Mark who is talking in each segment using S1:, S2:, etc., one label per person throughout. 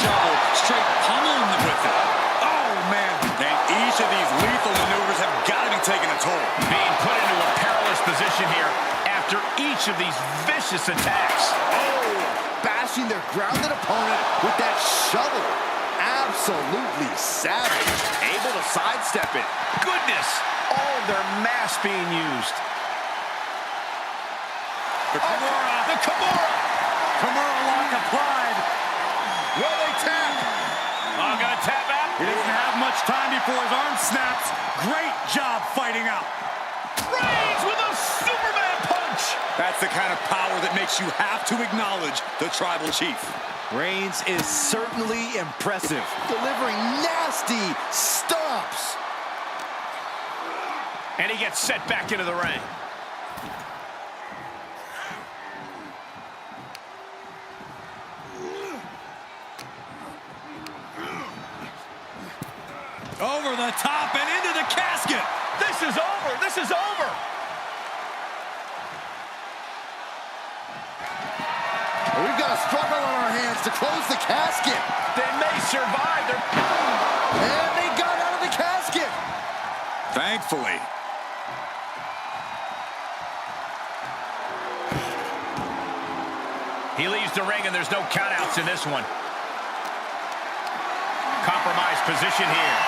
S1: shovel, straight pummeling them with it. Oh, man. And each of these lethal maneuvers have got to be taking a toll.
S2: Being put into a perilous position here after each of these vicious attacks.
S3: Oh, bashing their grounded opponent with that shovel. Absolutely savage. Able to sidestep it.
S2: Goodness, all of their mass being used.
S1: The Kimura.
S2: The Kimura.
S1: Kimura lock applied.
S3: Will they tap?
S2: Oh, gonna tap out.
S1: He doesn't have much time before his arm snaps. Great job fighting out.
S2: Reigns with a Superman punch.
S1: That's the kind of power that makes you have to acknowledge the Tribal Chief.
S3: Reigns is certainly impressive, delivering nasty stomps.
S2: And he gets set back into the ring.
S1: Over the top and into the casket.
S2: This is over. This is over.
S3: We've got a struggle on our hands to close the casket.
S2: They may survive.
S3: And they got out of the casket.
S1: Thankfully.
S2: He leaves the ring, and there's no countouts in this one. Compromised position here.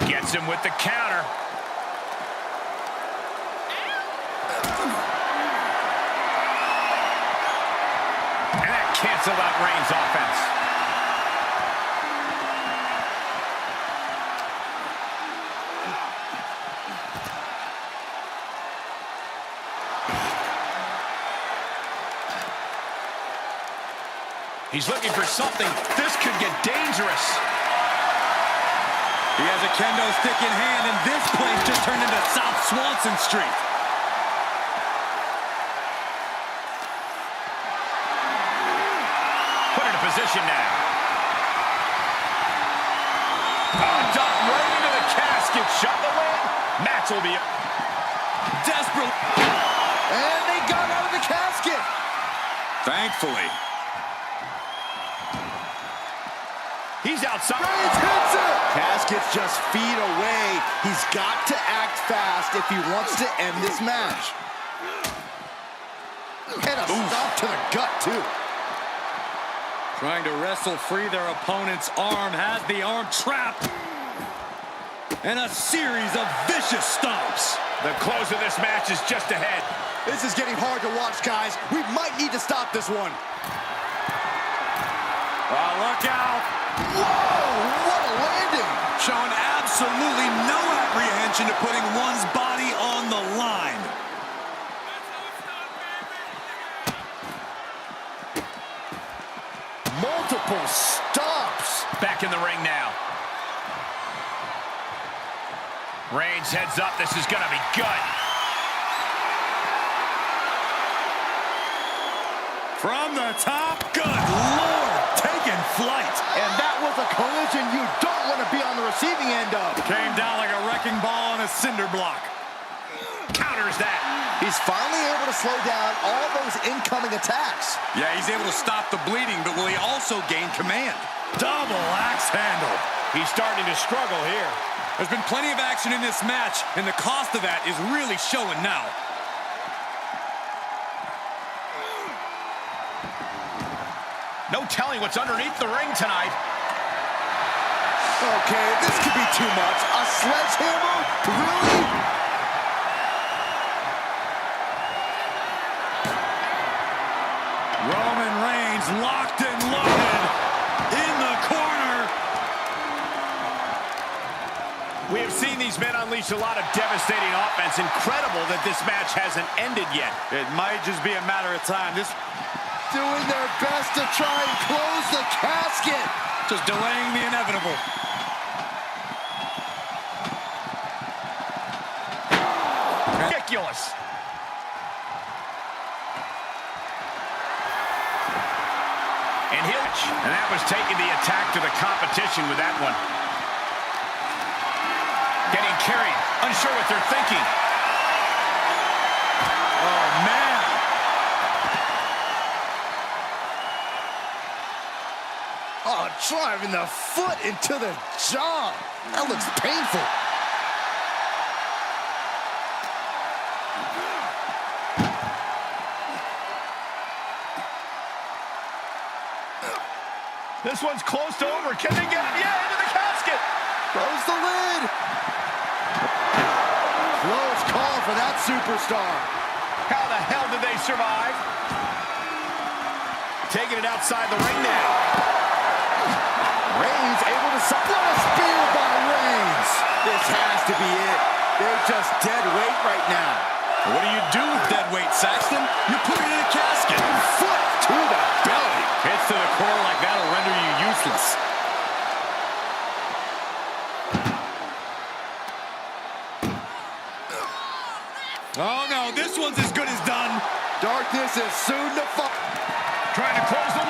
S2: Gets him with the counter. And that canceled out Reigns' offense. He's looking for something. This could get dangerous.
S1: He has a kendo stick in hand, and this place just turned into South Swanson Street.
S2: Put in a position now. Duck right into the casket. Shot the win. Match will be
S1: Desperate.
S3: And they got out of the casket.
S1: Thankfully.
S2: He's outside.
S3: Reigns hits it. Casket's just feet away. He's got to act fast if he wants to end this match. And a stop to the gut, too.
S1: Trying to wrestle free their opponent's arm, has the arm trapped. And a series of vicious stomps.
S2: The close of this match is just ahead.
S3: This is getting hard to watch, guys. We might need to stop this one.
S1: Oh, look out.
S3: Whoa, what a landing.
S1: Showing absolutely no apprehension to putting one's body on the line.
S3: Multiple stops.
S2: Back in the ring now. Reigns heads up. This is going to be good.
S1: From the top, good Lord, taking flight.
S3: And that was a collision you don't want to be on the receiving end of.
S1: Came down like a wrecking ball on a cinder block.
S2: Counters that.
S3: He's finally able to slow down all those incoming attacks.
S1: Yeah, he's able to stop the bleeding, but will he also gain command? Double axe handle.
S2: He's starting to struggle here.
S1: There's been plenty of action in this match, and the cost of that is really showing now.
S2: No telling what's underneath the ring tonight.
S3: Okay, this could be too much. A sledgehammer? Really?
S1: Roman Reigns locked and loaded in the corner.
S2: We have seen these men unleash a lot of devastating offense. Incredible that this match hasn't ended yet.
S1: It might just be a matter of time.
S3: Doing their best to try and close the casket.
S1: Just delaying the inevitable.
S2: Ridiculous. And that was taking the attack to the competition with that one. Getting carried, unsure what they're thinking.
S1: Oh, man.
S3: Oh, driving the foot into the jaw. That looks painful.
S2: This one's close to over. Can they get it? Yeah, into the casket.
S3: Close the lid. Close call for that superstar.
S2: How the hell did they survive? Taking it outside the ring now.
S3: Reigns able to... What a spear by Reigns. This has to be it. They're just dead weight right now.
S1: What do you do with dead weight, Saxton? You put it in a casket.
S3: Foot to the belly.
S1: Hits to the core like that'll render you useless. Oh, no, this one's as good as done.
S3: Darkness is soon to fall.
S2: Trying to close the...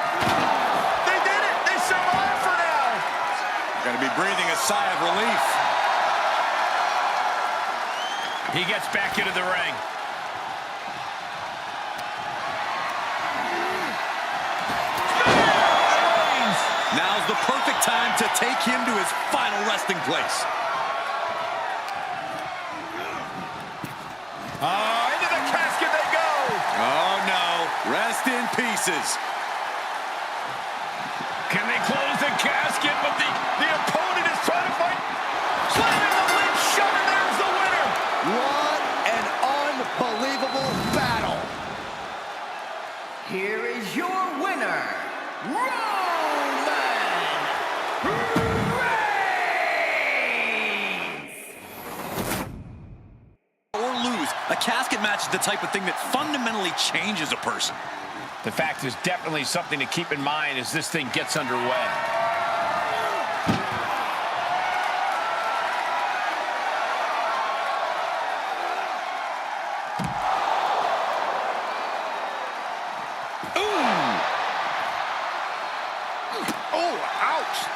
S2: They did it! They survived for now!
S1: Gotta be breathing a sigh of relief.
S2: He gets back into the ring.
S1: Now's the perfect time to take him to his final resting place.
S2: Oh, into the casket they go!
S1: Oh, no. Rest in pieces.
S2: Can they close the casket? But the opponent is trying to fight. Slamming the lid shut, and there's the winner!
S3: What an unbelievable battle.
S4: Here is your winner, Roman Reigns!
S1: Or lose. A casket match is the type of thing that fundamentally changes a person.
S2: The fact is definitely something to keep in mind as this thing gets underway.
S3: Oh, ouch.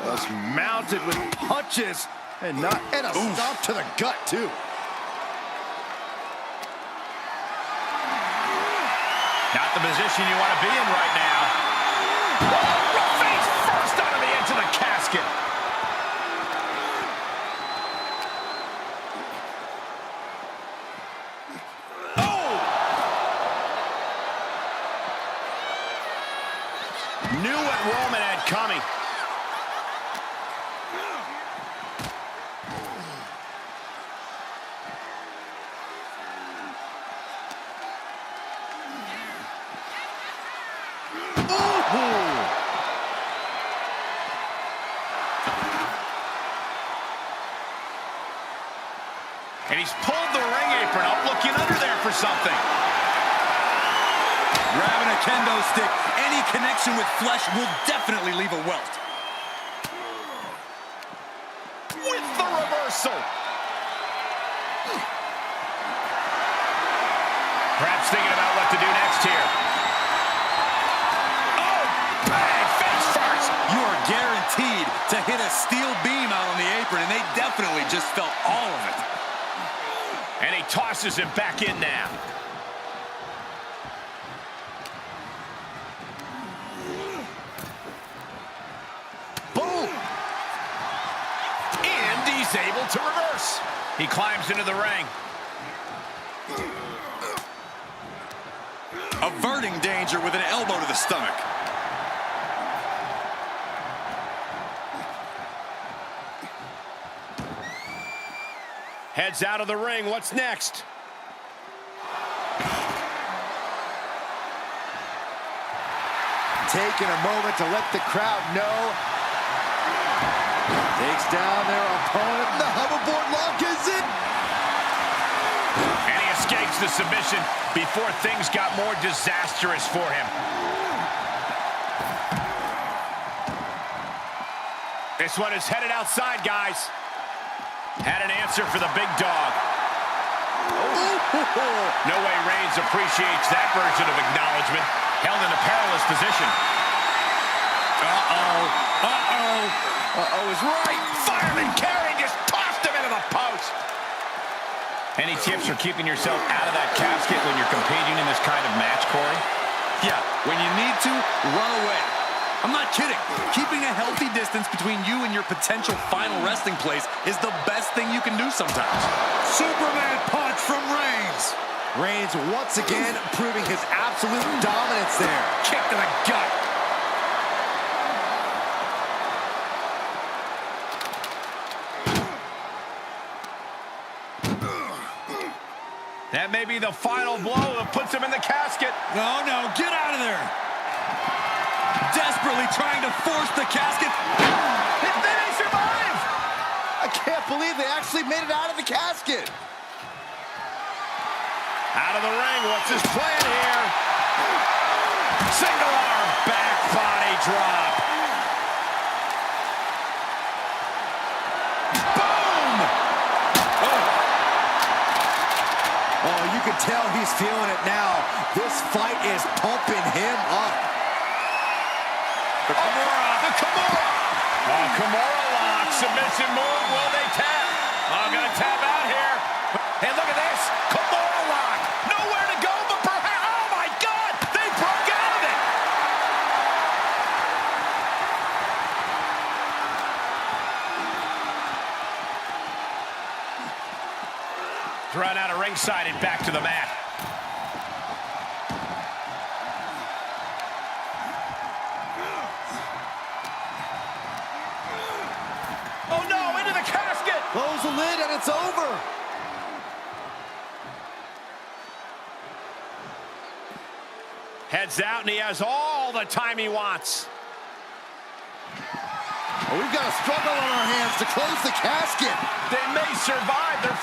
S3: That's mounted with punches and a stomp to the gut, too.
S2: Not the position you want to be in right now. Oh, face first out of the edge of the casket. Oh! Knew what Roman had coming. And he's pulled the ring apron up, looking under there for something.
S1: Grabbing a kendo stick, any connection with flesh will definitely leave a welt.
S2: With the reversal. Perhaps thinking about what to do next here. Oh, bang, face first.
S1: You are guaranteed to hit a steel beam out on the apron, and they definitely just felt all of it.
S2: And he tosses him back in now. Boom! And he's able to reverse. He climbs into the ring.
S1: Averting danger with an elbow to the stomach.
S2: Heads out of the ring. What's next?
S3: Taking a moment to let the crowd know. Takes down their opponent. The hoverboard lock is in.
S2: And he escapes the submission before things got more disastrous for him. This one is headed outside, guys. Had an answer for the big dog. No way Reigns appreciates that version of acknowledgement. Held in a perilous position.
S3: Uh-oh is right.
S2: Fireman carry just tossed him into the post. Any tips for keeping yourself out of that casket when you're competing in this kind of match, Corey?
S1: Yeah, when you need to, run away. I'm not kidding. Keeping a healthy distance between you and your potential final resting place is the best thing you can do sometimes.
S3: Superman punch from Reigns. Reigns once again proving his absolute dominance there.
S2: Kick to the gut. That may be the final blow that puts him in the casket.
S1: No, get out of there. Desperately trying to force the casket.
S2: Then they survive.
S3: I can't believe they actually made it out of the casket.
S2: Out of the ring, what's his plan here? Single arm back body drop. Boom!
S3: Oh, you can tell he's feeling it now. This fight is pumping him up.
S2: The Kimura. Oh, Kimura lock. Submission move. Will they tap? Oh, gonna tap out here. Hey, look at this. Kimura lock. Nowhere to go, but perhaps. Oh, my God. They broke out of it. Thrown out of ringside and back to the mat. Oh no, into the casket!
S3: Close the lid and it's over.
S2: Heads out and he has all the time he wants.
S3: Oh, we've got a struggle on our hands to close the casket.
S2: They may survive. They're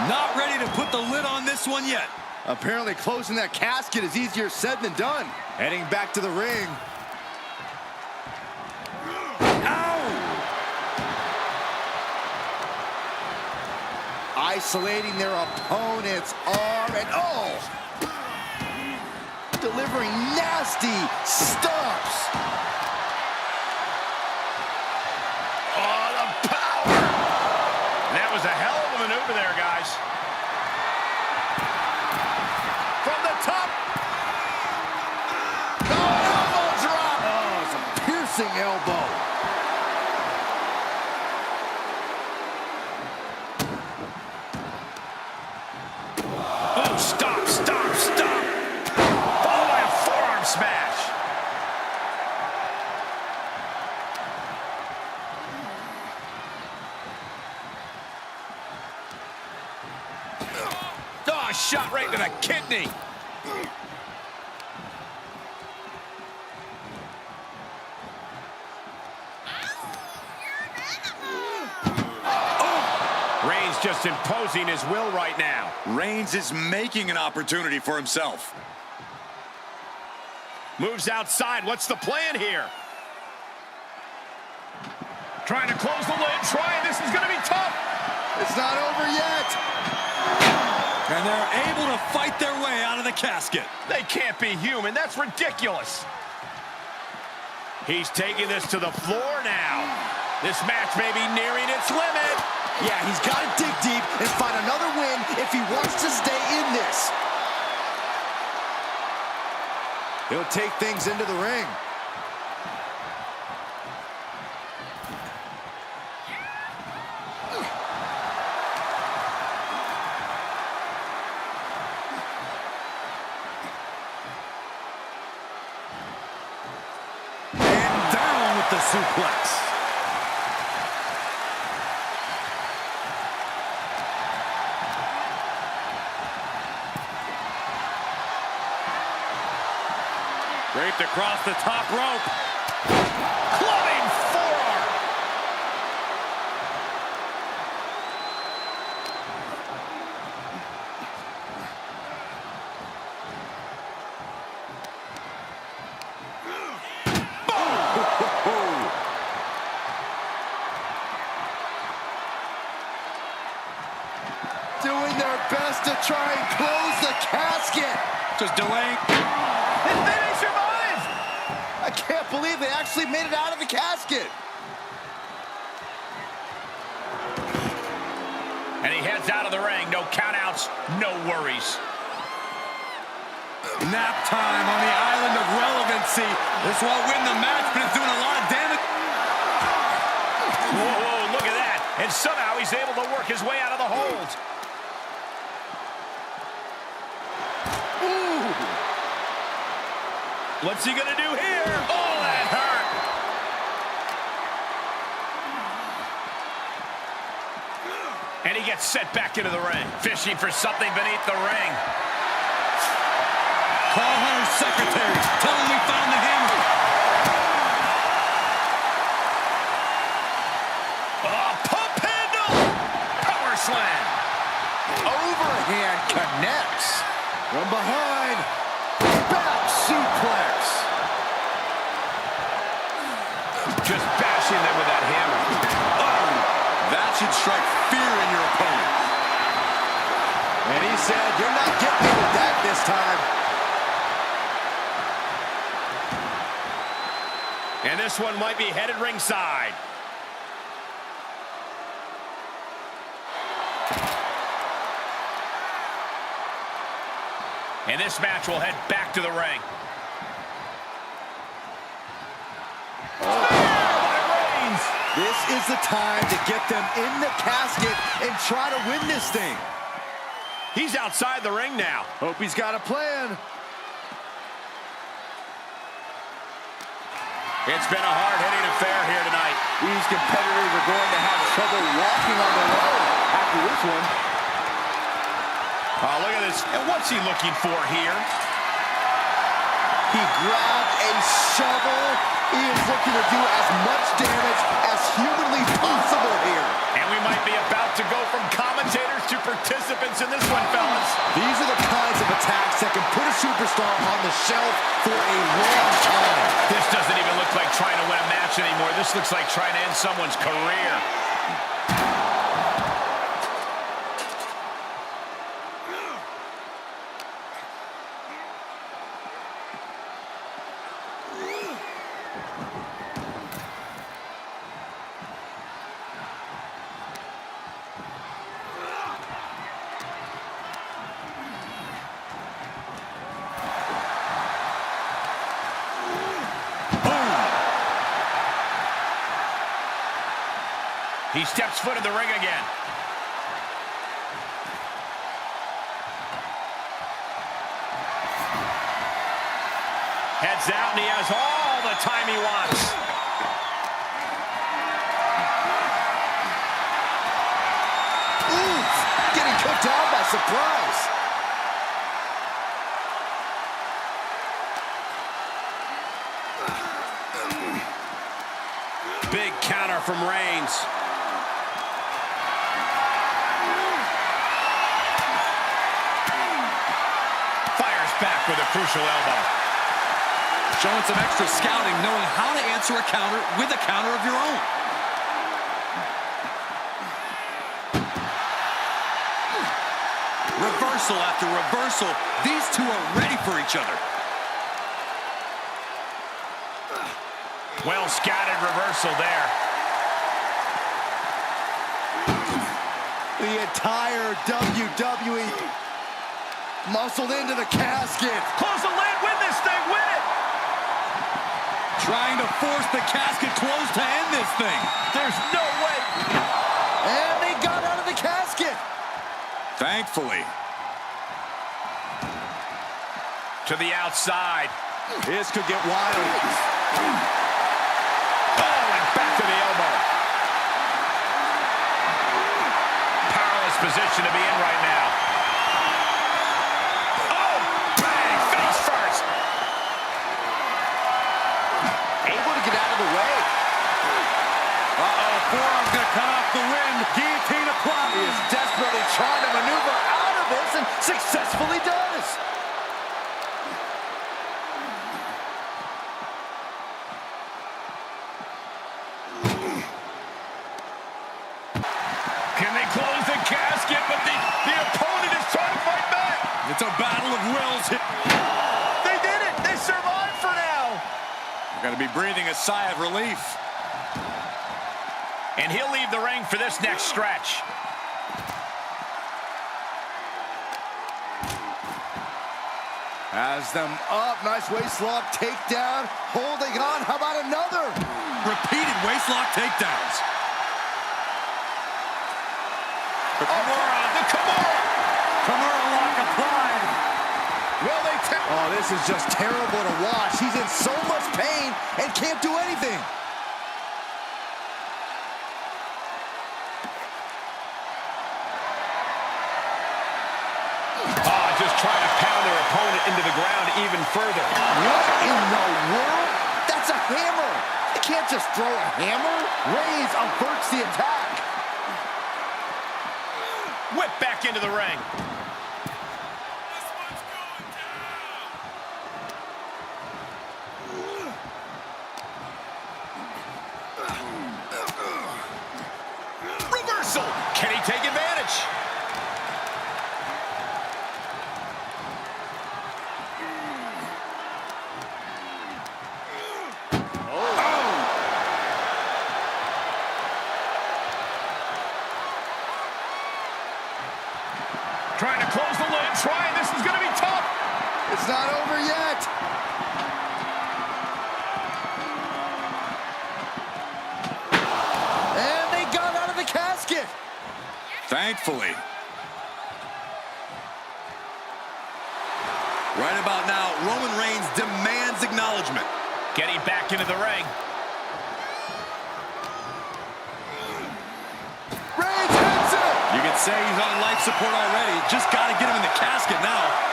S1: Not ready to put the lid on this one yet.
S3: Apparently closing that casket is easier said than done. Heading back to the ring. Isolating their opponent's arm and delivering nasty stomps.
S2: oh, the power! That was a hell of a maneuver there, guys. From the top.
S3: Elbow drop. Oh, it's a piercing elbow.
S2: Oh, stop. Followed by a forearm smash. Oh, shot right to the kidney. Reigns just imposing his will right now.
S1: Reigns is making an opportunity for himself.
S2: Moves outside. What's the plan here? Trying to close the lid. This is going to be tough.
S3: It's not over yet.
S1: And they're able to fight their way out of the casket.
S2: They can't be human. That's ridiculous. He's taking this to the floor now. This match may be nearing its limit.
S3: Yeah, he's got to dig deep and find another win if he wants to stay in this. He'll take things into the ring.
S1: And down with the suplex. Draped across the top rope.
S2: Clubbing forearm.
S3: best to try and close the casket.
S1: Just delaying.
S2: And then they survive.
S3: I can't believe they actually made it out of the casket.
S2: And he heads out of the ring. No countouts, no worries.
S1: Nap time on the island of relevancy. This won't win the match, but it's doing a lot of damage.
S2: Whoa, whoa, look at that. And somehow he's able to work his way out of the hold.
S3: Ooh.
S2: What's he gonna do here? Oh, that hurt. And he gets set back into the ring, fishing for something beneath the ring.
S1: Call Hunter's secretary. Tell him we found the hammer.
S2: Pump handle. Power slam.
S3: Overhand connects. From behind. Back suplex.
S2: Just bashing them with that hammer.
S1: Oh, that should strike fear in your opponent.
S3: And he said, you're not getting me with that this time.
S2: And this one might be headed ringside. And this match will head back to the ring.
S3: This is the time to get them in the casket and try to win this thing.
S2: He's outside the ring now.
S3: Hope he's got a plan.
S2: It's been a hard-hitting affair here tonight.
S3: These competitors are going to have trouble walking on the road after this one.
S2: Oh, look at this. And what's he looking for here?
S3: He grabbed a shovel. He is looking to do as much damage as humanly possible here.
S2: And we might be about to go from commentators to participants in this one, fellas.
S3: These are the kinds of attacks that can put a superstar on the shelf for a long time.
S2: This doesn't even look like trying to win a match anymore. This looks like trying to end someone's career. He steps foot in the ring again. Heads out, and he has all the time he wants.
S3: Oof! Getting cooked out by surprise.
S2: Big counter from Reigns. Fires back with a crucial elbow.
S1: Showing some extra scouting, knowing how to answer a counter with a counter of your own. Reversal after reversal. These two are ready for each other.
S2: Well scouted reversal there.
S3: The entire WWE muscled into the casket.
S2: Close the lid, win this thing, win it!
S1: Trying to force the casket closed to end this thing.
S2: There's no way.
S3: And they got out of the casket.
S1: Thankfully.
S2: To the outside.
S3: This could get wild.
S2: Oh, and back to the elbow. Powerless position to be in right now. Oh, bang, face first.
S3: Able to get out of the way.
S1: Uh-oh, forearm's gonna cut off the wind. Guillotine applied.
S3: He is desperately trying to maneuver out of this and successfully does.
S2: Can they close the casket? But the opponent is
S1: Got to be breathing a sigh of relief.
S2: And he'll leave the ring for this next stretch.
S3: Has them up. Nice waistlock takedown. Holding on. How about another?
S1: Repeated waistlock takedowns.
S2: The Kimura. The Kimura.
S1: Kimura lock applied.
S3: Will they tap? Oh, this is just terrible to watch. He's in so much pain and can't do anything.
S2: Just trying to pound their opponent into the ground even further.
S3: What in the world? That's a hammer. You can't just throw a hammer. Reigns averts the attack.
S2: Whip back into the ring. Reversal. Can he take advantage? Trying to close the lid. Trying. This is going to be tough.
S3: It's not over yet. And they got out of the casket.
S1: Thankfully. Right about now, Roman Reigns demands acknowledgement.
S2: Getting back into the ring.
S3: Reigns hits it.
S1: You can say he's on life support already. Just got to get him in the casket now.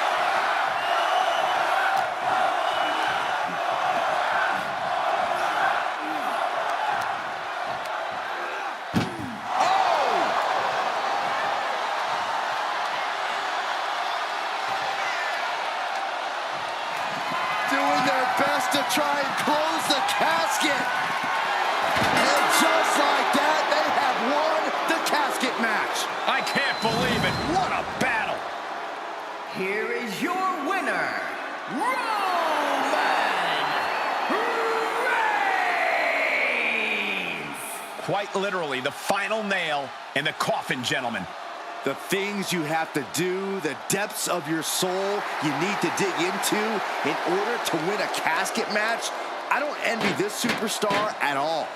S3: Doing their best to try and close the casket. And just like that, they have won the casket match.
S2: I can't believe it. What a battle.
S4: Here is your winner, Roman Reigns!
S2: Quite literally, the final nail in the coffin, gentlemen.
S3: The things you have to do, the depths of your soul you need to dig into in order to win a casket match. I don't envy this superstar at all.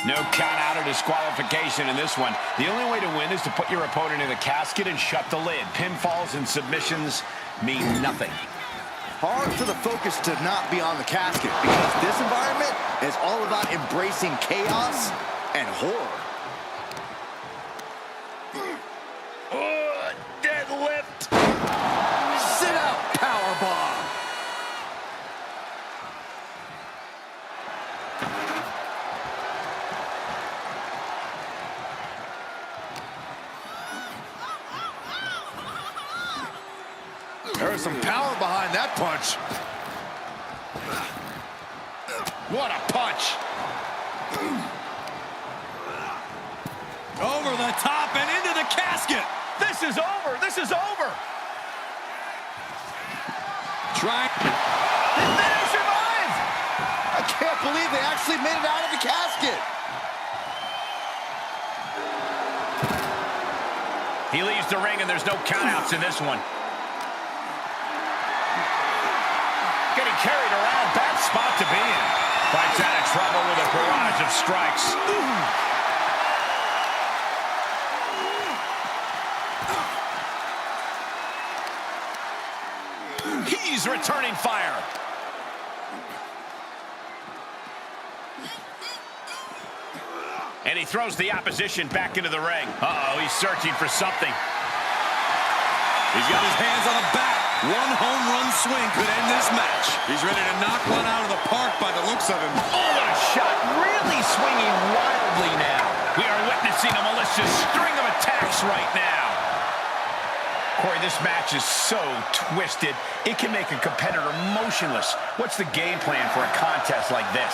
S2: No count out or disqualification in this one. The only way to win is to put your opponent in the casket and shut the lid. Pinfalls and submissions mean nothing.
S3: Hard for the focus to not be on the casket because this environment is all about embracing chaos and horror.
S2: Deadlift.
S3: Sit out, powerbomb. There's some power behind that punch.
S2: What a punch.
S1: Over the top and into the casket.
S2: This is over. This is over.
S1: Try.
S2: Did they survive?
S3: I can't believe they actually made it out of the casket.
S2: He leaves the ring and there's no countouts in this one. Getting carried around, bad spot to be in. Fights out of trouble with a barrage of strikes. He's returning fire. And he throws the opposition back into the ring. Uh-oh, he's searching for something.
S1: He's got his hands on a bat. One home run swing could end this match. He's ready to knock one out of the park by the looks of him.
S2: Oh, what a shot. Really swinging wildly now. We are witnessing a malicious string of attacks right now. Corey, this match is so twisted, it can make a competitor motionless. What's the game plan for a contest like this?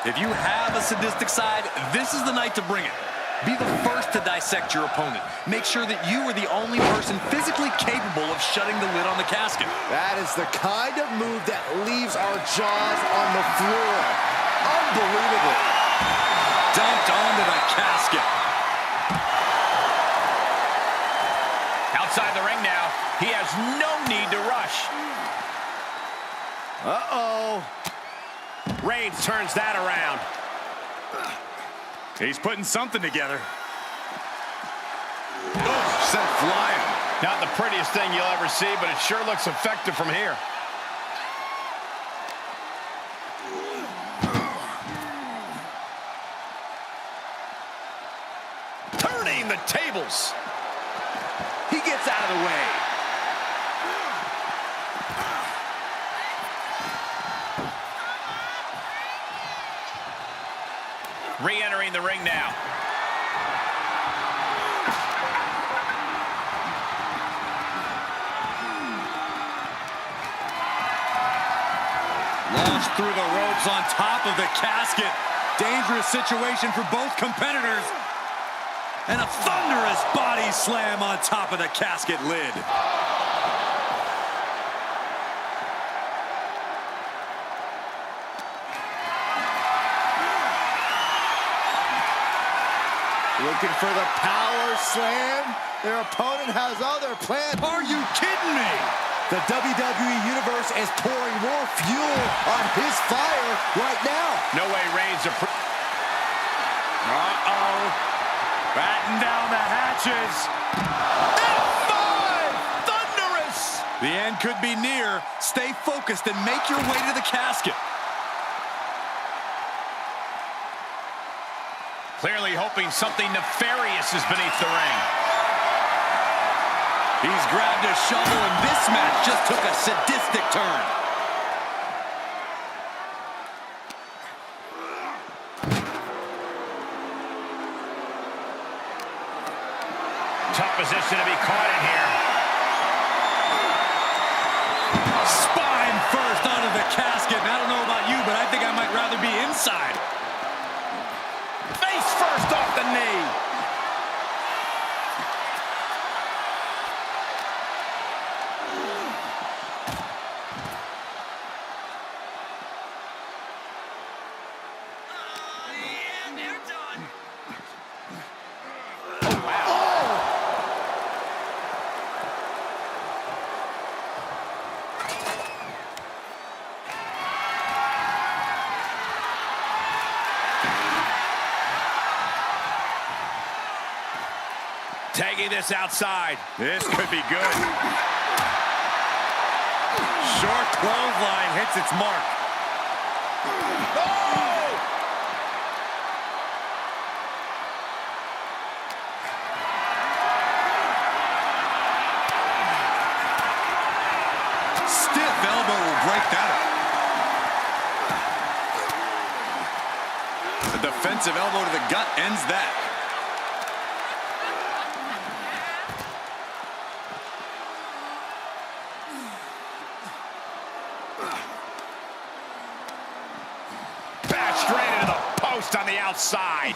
S1: If you have a sadistic side, this is the night to bring it. Be the first to dissect your opponent. Make sure that you are the only person physically capable of shutting the lid on the casket.
S3: That is the kind of move that leaves our jaws on the floor. Unbelievable.
S1: Dumped onto the casket.
S2: Outside the ring now, he has no need to rush.
S3: Uh-oh.
S2: Reigns turns that around.
S1: He's putting something together. Oh, sent flying.
S2: Not the prettiest thing you'll ever see, but it sure looks effective from here. Turning the tables.
S3: He gets out of the way.
S2: Re-entering the ring now.
S1: Launched through the ropes on top of the casket. Dangerous situation for both competitors. And a thunderous body slam on top of the casket lid.
S3: Looking for the power slam. Their opponent has other plans.
S1: Are you kidding me?
S3: The WWE Universe is pouring more fuel on his fire right now.
S2: No way Reigns
S1: Batten down the hatches.
S3: F5! Thunderous!
S1: The end could be near. Stay focused and make your way to the casket.
S2: clearly hoping something nefarious is beneath the ring.
S1: He's grabbed a shovel, and this match just took a sadistic turn.
S2: Tough position to be caught in here.
S1: Spine first onto the casket. And I don't know about you, but I think I might rather be inside.
S2: Face first off the knee. Taking this outside.
S1: This could be good. Short clothesline hits its mark.
S2: Oh!
S1: Stiff elbow will break that up. A defensive elbow to the gut ends that.
S2: Straight into the post on the outside.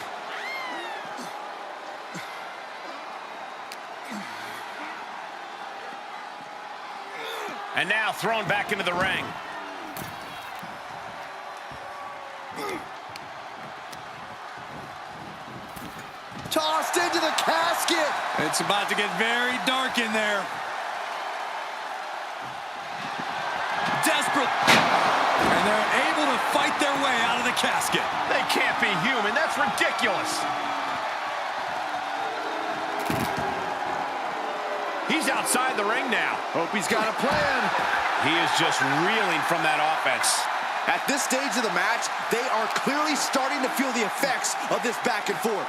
S2: And now thrown back into the ring.
S3: Tossed into the casket.
S1: It's about to get very dark in there. Desperate. And they're able to fight their way out of casket.
S2: They can't be human. That's ridiculous. He's outside the ring now.
S3: Hope he's got a plan.
S2: He is just reeling from that offense.
S3: At this stage of the match, they are clearly starting to feel the effects of this back and forth.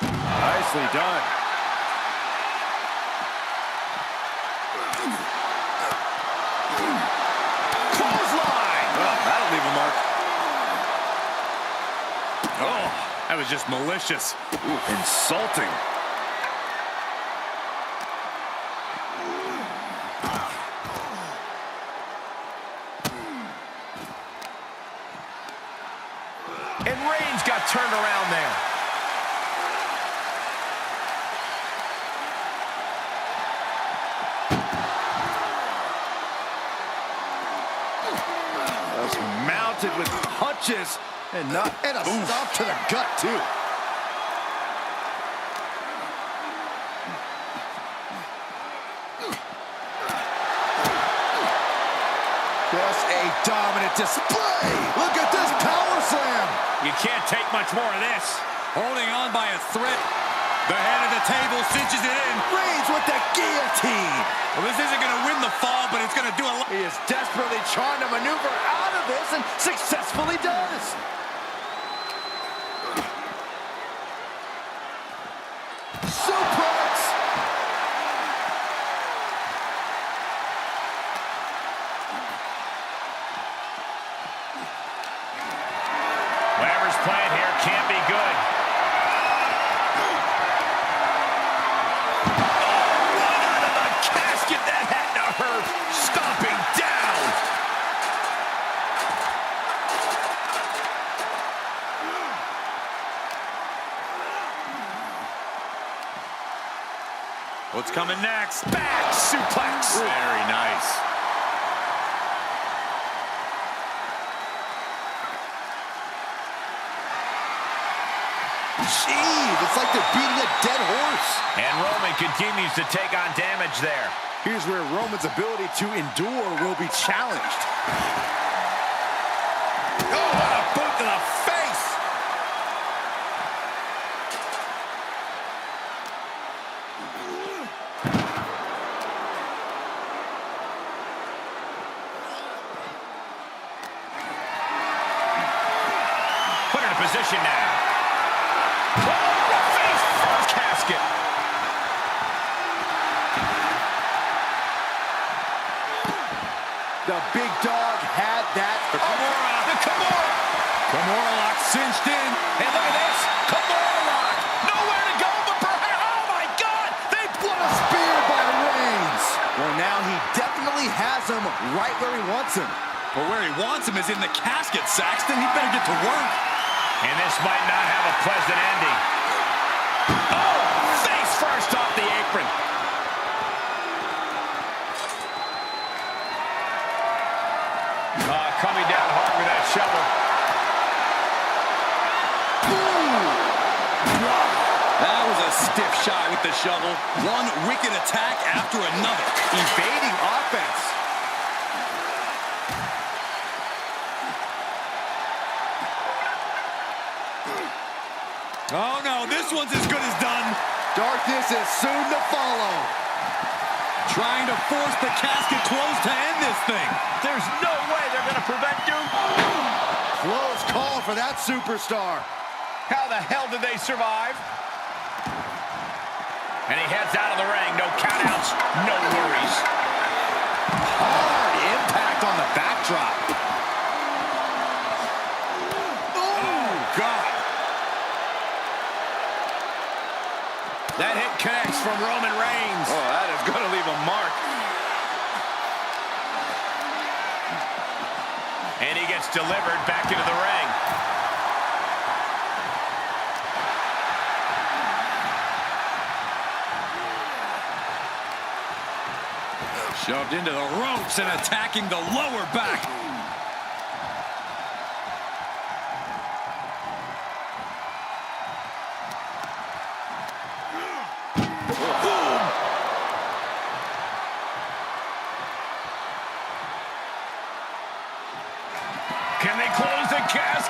S2: Nicely done. Clothesline!
S3: Oh, that'll leave a mark.
S2: Oh, that was just malicious.
S3: Ooh, insulting.
S2: And Reigns got turned around there.
S3: That's mounted with punches and a stop to the gut too. Just a dominant display. Look at this power slam.
S2: You can't take much more of this.
S1: Holding on by a thread. The head of the table cinches it in.
S3: Reigns with the guillotine.
S1: Well, this isn't going to win the fall, but it's going to do a lot.
S3: He is desperately trying to maneuver out of this and successfully does. Suplex.
S2: Whatever's playing here can't be good. That had to hurt. Stomping down.
S1: What's coming next?
S2: Back suplex.
S1: Very nice.
S3: Jeez, it's like they're beating a dead horse.
S2: And Roman continues to take on damage there.
S3: Here's where Roman's ability to endure will be challenged.
S2: Oh, what a boot to the face! Put her in position now. Oh, face first casket.
S3: The big dog had that.
S2: The Kimura.
S1: Kimura lock cinched in.
S2: And look at this. Kimura lock. Nowhere to go but perhaps. Oh, my God. They
S3: What a spear by Reigns. Well, now he definitely has him right where he wants him.
S1: But where he wants him is in the casket, Saxton. He better get to work.
S2: And this might not have a pleasant ending. Oh, face first off the apron. Coming down hard with that shovel.
S1: That was a stiff shot with the shovel. One wicked attack after another.
S3: Evading offense.
S1: Oh, no, this one's as good as done.
S3: Darkness is soon to follow.
S1: Trying to force the casket closed to end this thing.
S2: There's no way they're going to prevent Doom.
S3: Close call for that superstar.
S2: How the hell did they survive? And he heads out of the ring. No countouts, no worries.
S3: Hard impact on the backdrop.
S2: Oh, God. That hit connects from Roman Reigns.
S3: Oh, that is going to leave a mark.
S2: And he gets delivered back into the ring.
S1: Shoved into the ropes and attacking the lower back.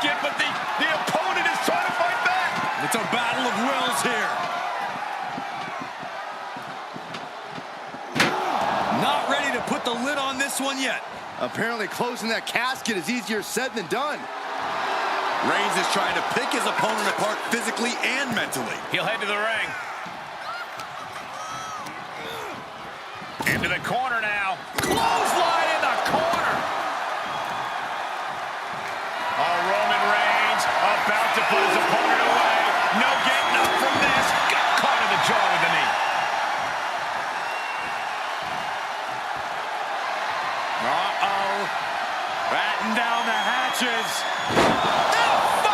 S2: casket, but the opponent is trying to fight back.
S1: It's a battle of wills here. Not ready to put the lid on this one yet.
S3: Apparently closing that casket is easier said than done.
S1: Reigns is trying to pick his opponent apart physically and mentally.
S2: He'll head to the ring. Into the corner now. Clothesline in the corner. Oh, Roman Reigns about to put his opponent away. No getting up from this. Got caught in the jaw with the knee.
S1: Uh-oh. Batten down the hatches.
S2: F5!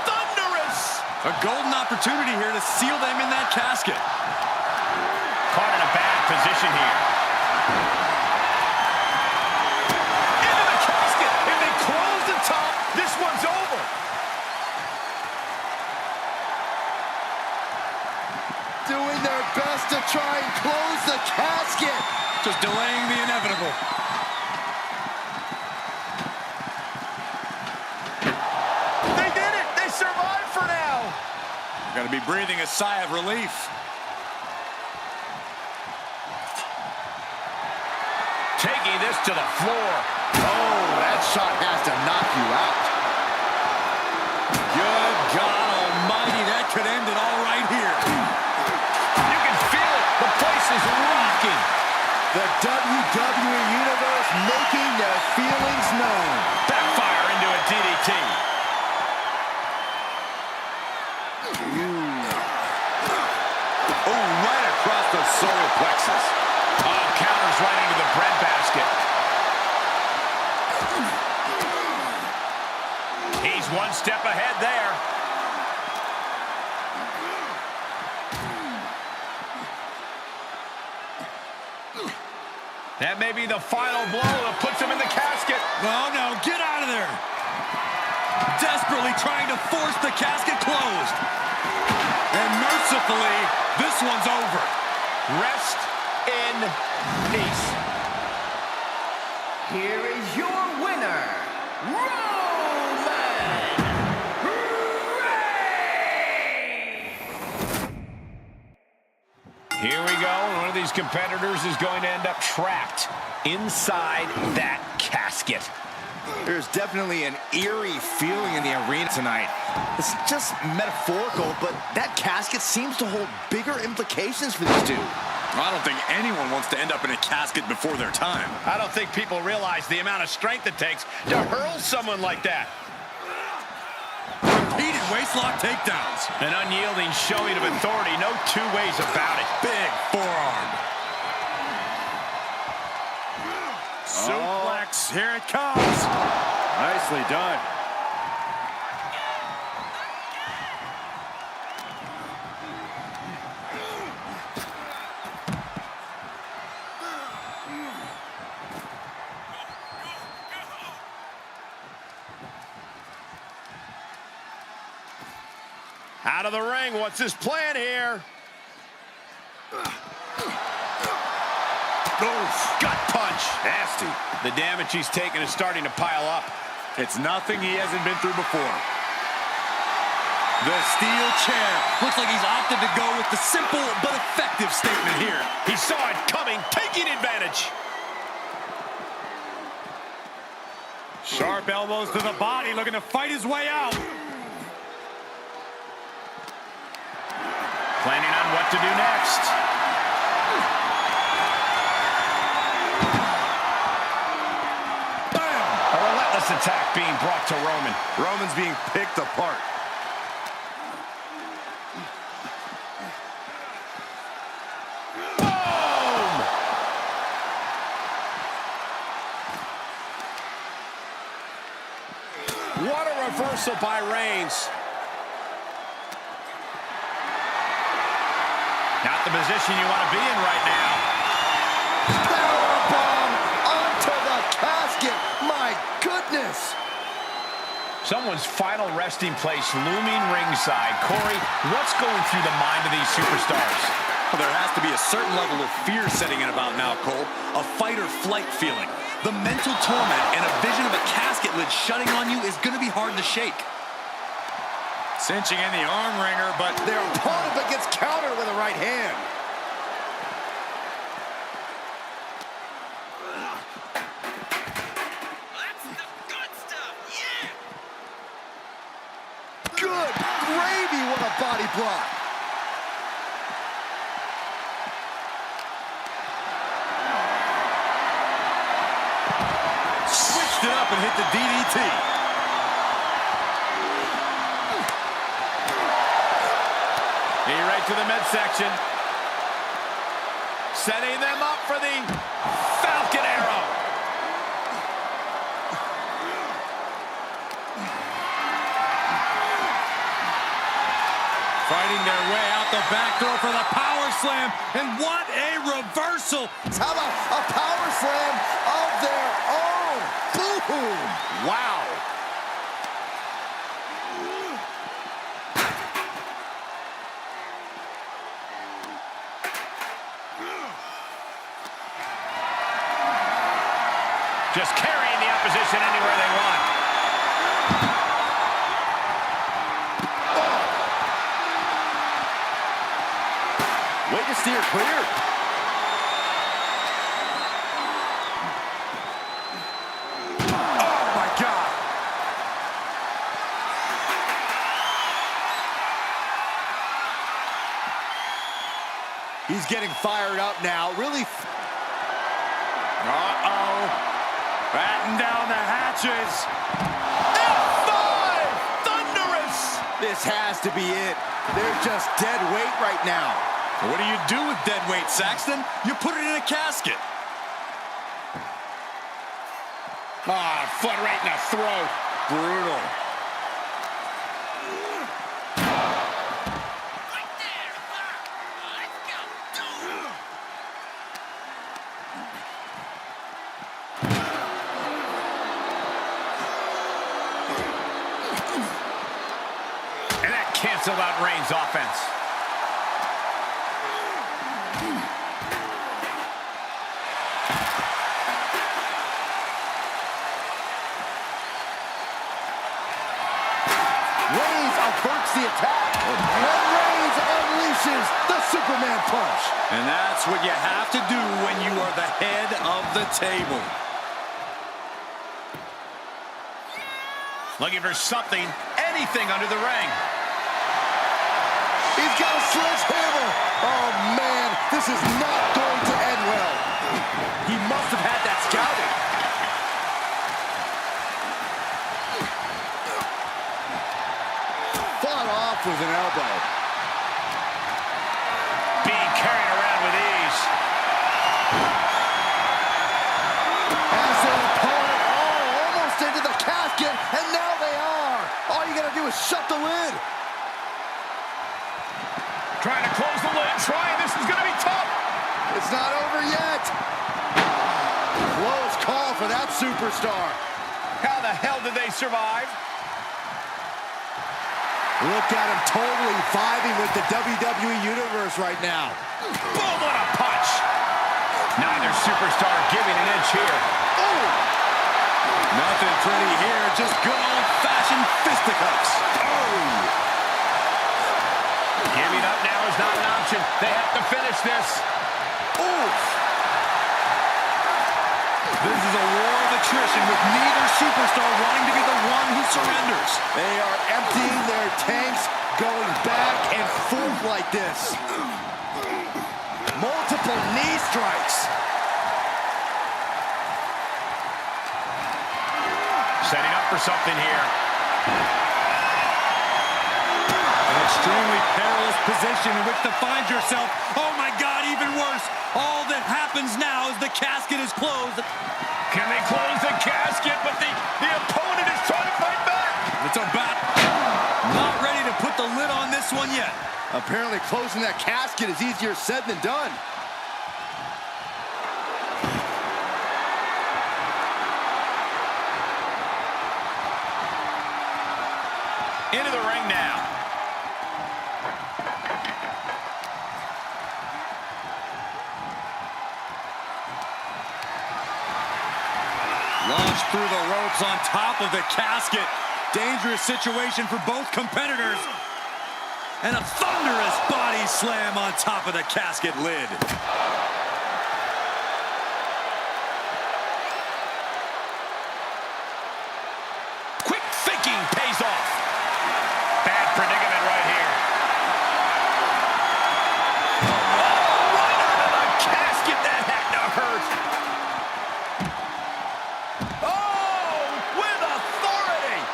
S2: Thunderous!
S1: A golden opportunity here to seal them in that casket.
S2: Caught in a bad position here. Into the casket. If they close the top, this one's over.
S3: Doing their best to try and close the casket.
S1: Just delaying the inevitable.
S2: They did it. They survived for now.
S1: Gotta be breathing a sigh of relief.
S2: Taking this to the floor.
S3: Oh, that shot has to knock you out.
S1: Good God almighty, that could end it all right here.
S2: You can feel it. The place is rocking.
S3: The WWE Universe making their feelings known.
S2: Backfire into a DDT.
S1: Oh, right across the solar plexus.
S2: Oh, counters right into the breadbasket. He's one step ahead there. That may be the final blow that puts him in the casket.
S1: Oh, no, get out of there. Desperately trying to force the casket closed. And mercifully, this one's over.
S2: Rest in peace.
S4: Here is your winner, Roman Reigns!
S2: Here we go. One of these competitors is going to end up trapped inside that casket.
S3: There's definitely an eerie feeling in the arena tonight. It's just metaphorical, but that casket seems to hold bigger implications for this dude.
S1: I don't think anyone wants to end up in a casket before their time.
S2: I don't think people realize the amount of strength it takes to hurl someone like that.
S1: Repeated waistlock takedowns.
S2: An unyielding showing of authority, no two ways about it.
S1: Big forearm. Suplex, here it comes.
S3: Nicely done.
S2: Out of the ring, what's his plan here?
S1: Oof.
S2: Gut punch.
S1: Nasty.
S2: The damage he's taken is starting to pile up.
S1: It's nothing he hasn't been through before. The steel chair. Looks like he's opted to go with the simple but effective statement here.
S2: He saw it coming, taking advantage.
S1: Sharp elbows to the body, looking to fight his way out.
S2: Planning on what to do next.
S1: Bam!
S2: A relentless attack being brought to Roman.
S1: Roman's being picked apart.
S2: Boom! What a reversal by Reigns. Not the position you want to be in right now.
S3: Powerbomb onto the casket. My goodness.
S2: Someone's final resting place looming ringside. Corey, what's going through the mind of these superstars?
S1: Well, there has to be a certain level of fear setting in about now, Cole. A fight or flight feeling. The mental torment and a vision of a casket lid shutting on you is going to be hard to shake.
S2: Cinching in the arm wringer, but
S3: their opponent gets countered with a right hand.
S4: That's the good stuff, yeah!
S3: Good gravy, what a body block.
S1: Switched it up and hit the DDT.
S2: Right to the midsection. Setting them up for the Falcon Arrow. Fighting their way out the back door for the power slam. And what a reversal.
S3: How about a power slam of their own? Boom! Wow.
S2: Just carrying the opposition anywhere they want.
S3: Way to steer clear. Oh, my God. He's getting fired up now. Really.
S2: Uh-oh. Batten down the hatches.
S3: F5! Thunderous! This has to be it. They're just dead weight right now.
S1: What do you do with dead weight, Saxton? You put it in a casket.
S2: Ah, foot right in the throat.
S1: Brutal.
S4: Right there! Let's go!
S2: And that canceled out Reigns' offense.
S3: Reigns averts the attack. And Reigns unleashes the Superman punch.
S1: And that's what you have to do when you are the head of the table.
S2: Looking for something, anything under the ring.
S3: He's got a sledgehammer. Oh, man, this is not going to end well. He must have had that scouted. Fought off with an elbow.
S2: Being carried around with ease.
S3: As their opponent, almost into the casket, and now they are. All you gotta do is shut the lid.
S2: Trying to close the lid, this is gonna be tough.
S3: It's not over yet. Close call for that superstar.
S2: How the hell did they survive?
S3: Look at him totally vibing with the WWE Universe right now.
S2: Boom, what a punch. Neither superstar giving an inch here.
S3: Oh!
S1: Nothing pretty here, just good old-fashioned fisticuffs.
S3: Oh!
S2: Giving up now is not an option. They have to finish this.
S3: Oof!
S1: This is a war of attrition with neither superstar wanting to be the one who surrenders.
S3: They are emptying their tanks, going back and forth like this. Multiple knee strikes.
S2: Setting up for something here.
S1: An extremely perilous position in which to find yourself. Oh my God, even worse. All that happens now is the casket is closed.
S2: Can they close the casket? But the opponent is trying to fight back.
S1: It's about not ready to put the lid on this one yet.
S3: Apparently closing that casket is easier said than done.
S2: Into the ring now.
S1: Launched through the ropes on top of the casket. Dangerous situation for both competitors. And a thunderous body slam on top of the casket lid.
S2: Quick thinking pays off. Bad predicament right here. Oh, right out of the casket. That had to hurt. Oh, with authority.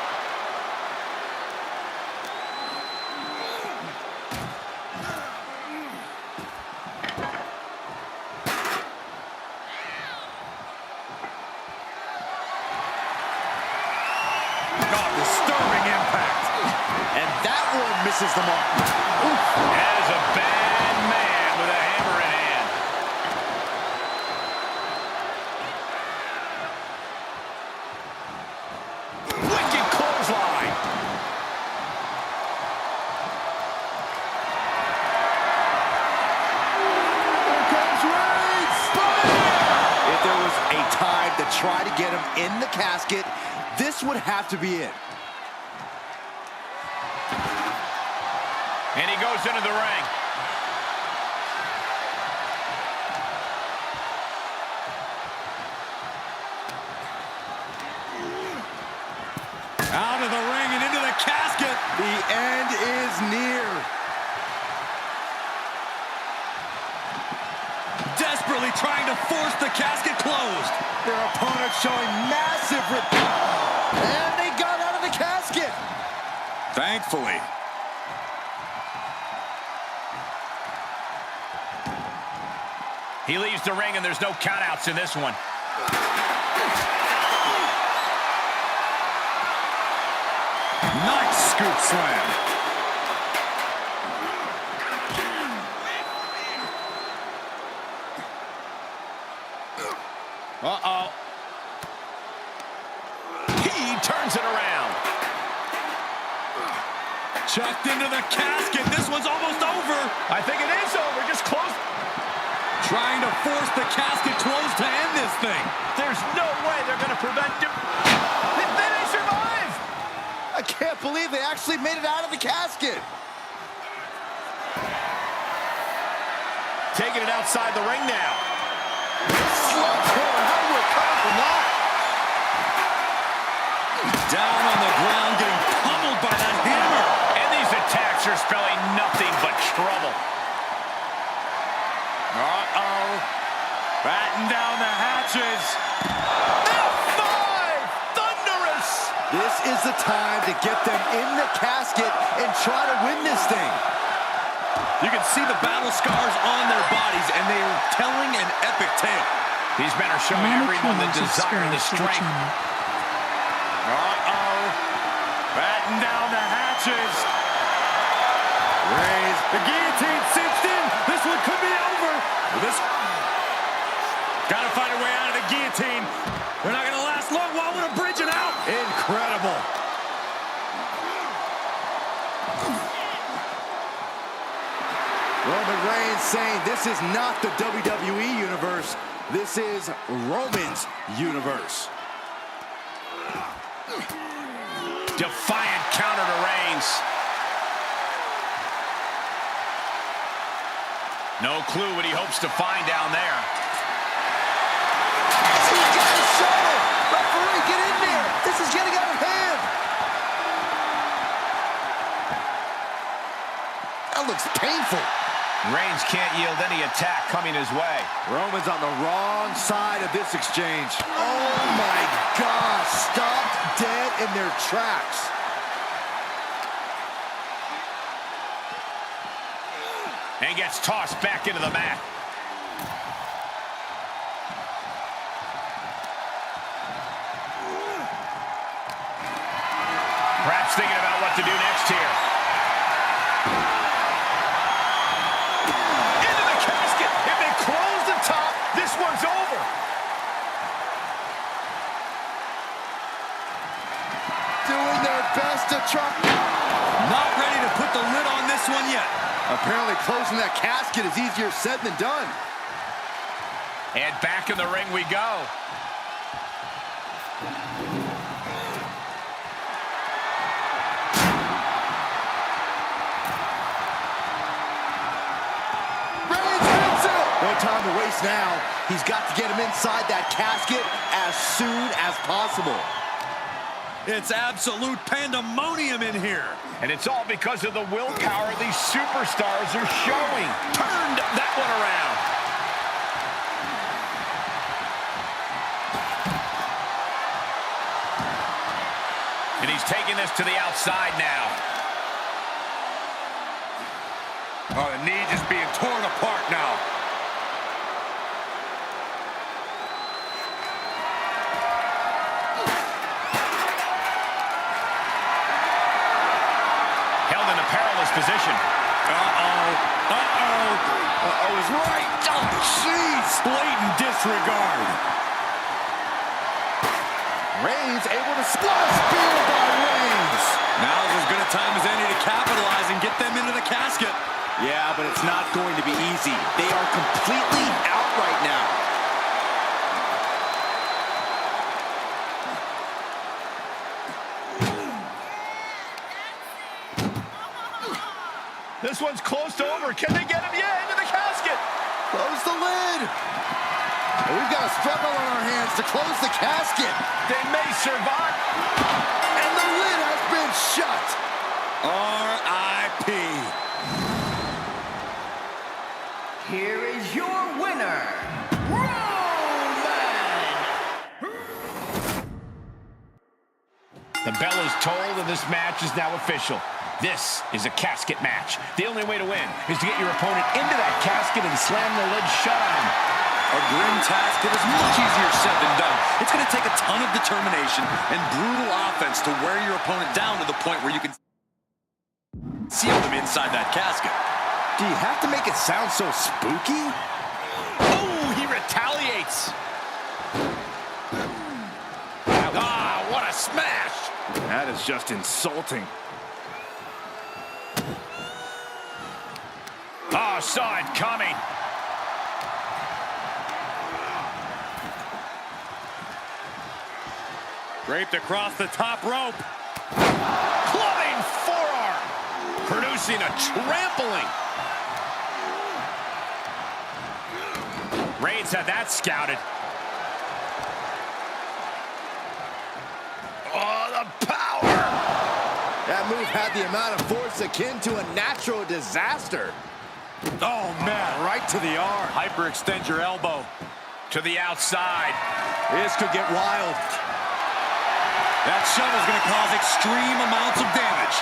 S1: Disturbing impact.
S3: And that one misses the mark. Oof.
S2: That is a bad man with a hammer in hand. Wicked clothesline.
S3: Here comes Reigns. If there was a time to try to get him in the casket, this would have to be it.
S2: And he goes into the ring.
S1: Out of the ring and into the casket.
S3: The end is near.
S1: Desperately trying to force the casket closed.
S3: Their opponent showing massive and they got out of the casket.
S1: Thankfully.
S2: He leaves the ring, and there's no countouts in this one.
S1: Nice scoop slam.
S2: Uh-oh. He turns it around.
S1: Chucked into the casket. This one's almost over.
S2: I think it is over. Just close.
S1: Trying to force the casket closed to end this thing.
S2: There's no way they're going to prevent him. They may survive.
S3: I can't believe they actually made it out of the casket.
S2: Taking it outside the ring now.
S3: How do we recover from that?
S1: Down on the ground, getting pummeled by that hammer.
S2: And these attacks are spelling nothing but trouble.
S1: Uh-oh. Batten down the hatches.
S2: F5! Thunderous!
S3: This is the time to get them in the casket and try to win this thing.
S1: You can see the battle scars on their bodies, and they are telling an epic tale.
S2: These men are showing everyone the desire and the strength.
S1: Uh-oh. Batten down the hatches. Reigns, the guillotine cinched in. This one could be over. This gotta find a way out of the guillotine. They're not gonna last long. While we're bridging out. Incredible.
S3: Roman Reigns saying this is not the WWE universe. This is Roman's universe.
S2: Defiant counter to Reigns. No clue what he hopes to find down there.
S3: He got his shoulder. Referee, get in there. This is getting out of hand. That looks painful.
S2: Reigns can't yield any attack coming his way.
S3: Roman's on the wrong side of this exchange. Oh my gosh, stopped dead in their tracks.
S2: And gets tossed back into the mat. Perhaps thinking about what to do next here. Into the casket. If they close the top, this one's over.
S3: Doing their best to try.
S1: Not ready to put the lid on this one yet.
S3: Apparently closing that casket is easier said than done.
S2: And back in the ring we go.
S3: time to waste now. He's got to get him inside that casket as soon as possible.
S1: It's absolute pandemonium in here.
S2: And it's all because of the willpower these superstars are showing. Turned that one around. And he's taking this to the outside now.
S1: Oh, the knee just being torn apart now.
S2: Held in a perilous position.
S3: Uh-oh is right. Oh, jeez.
S1: Blatant disregard.
S3: Reigns able to spot spear by Reigns.
S1: Now's as good a time as any to capitalize and get them into the casket.
S3: Yeah, but it's not going to be easy. They are completely out right now.
S2: This one's close to over. Can they get him? Yeah, into the casket.
S3: Close the lid. We've got a struggle on our hands to close the casket.
S2: They may survive.
S3: And the lid has been shut.
S1: R.I.P.
S4: Here is your winner, Roman!
S2: The bell is tolled and this match is now official. This is a casket match. The only way to win is to get your opponent into that casket and slam the lid shut on him.
S1: A grim task that is much easier said than done. It's going to take a ton of determination and brutal offense to wear your opponent down to the point where you can seal them inside that casket.
S3: Do you have to make it sound so spooky?
S2: Oh, he retaliates. Ah, what a smash.
S3: That is just insulting.
S2: Oh, saw it coming.
S1: Draped across the top rope.
S2: Clubbing forearm. Producing a trampling. Reigns had that scouted. Oh, the power.
S3: That move had the amount of force akin to a natural disaster.
S1: Oh, man,
S3: Right to the arm.
S1: hyperextend your elbow.
S2: To the outside.
S3: This could get wild.
S1: That shove is going to cause extreme amounts of damage.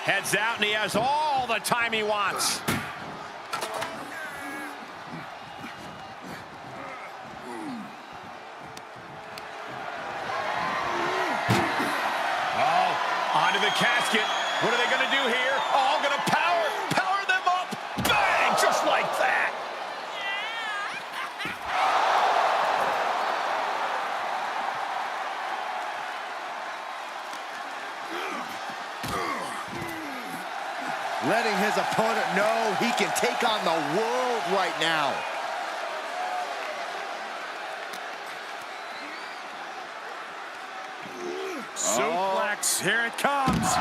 S2: Heads out, and he has all the time he wants. Oh, onto the casket. What are they going to do here? All going to power them up. Bang, just like that.
S3: Letting his opponent know he can take on the world right now.
S1: Suplex, here it comes.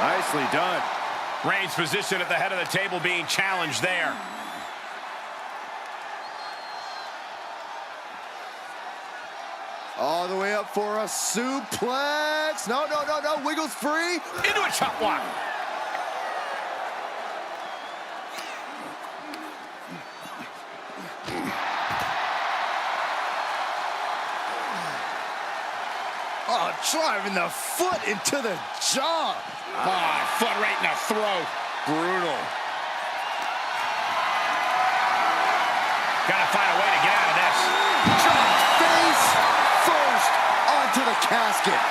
S3: Nicely done.
S2: Reigns' position at the head of the table being challenged there.
S3: All the way up for a suplex. No. Wiggles free.
S2: Into a chop block.
S3: Oh, driving the foot into the jaw.
S2: Oh, foot right in the throat.
S1: Brutal.
S2: Gotta find a way to get out of this.
S3: Drop face first onto the casket.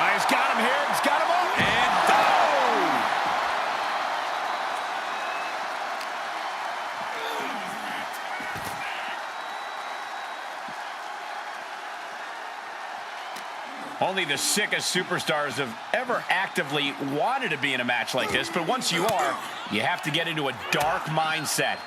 S2: Oh, he's got him here. He's got him up.
S1: And
S2: Only the sickest superstars have ever actively wanted to be in a match like this, but once you are, you have to get into a dark mindset.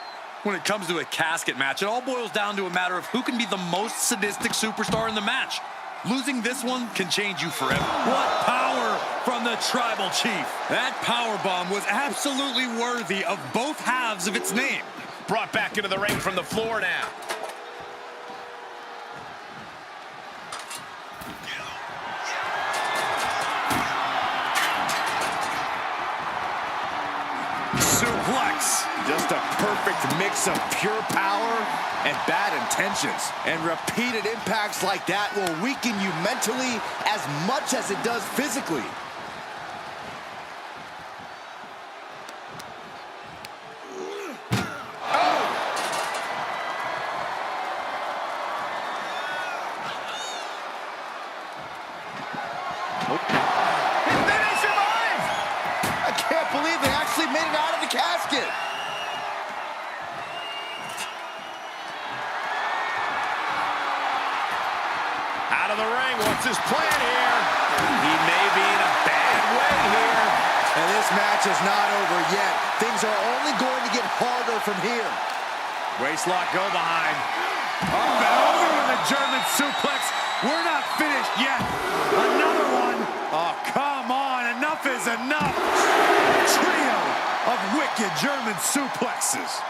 S1: When it comes to a casket match, it all boils down to a matter of who can be the most sadistic superstar in the match. Losing this one can change you forever. What power from the Tribal Chief. That powerbomb was absolutely worthy of both halves of its name.
S2: Brought back into the ring from the floor now.
S1: Suplex.
S3: Just a perfect mix of pure power and bad intentions. And repeated impacts like that will weaken you mentally as much as it does physically. Made it out of the casket.
S2: Out of the ring, what's his plan here? He may be in a bad way here.
S3: And this match is not over yet. Things are only going to get harder from here.
S2: Waistlock go behind.
S1: Over with a German suplex. We're not finished yet. Another one. Oh, come on. Enough is enough. Trio of wicked German suplexes.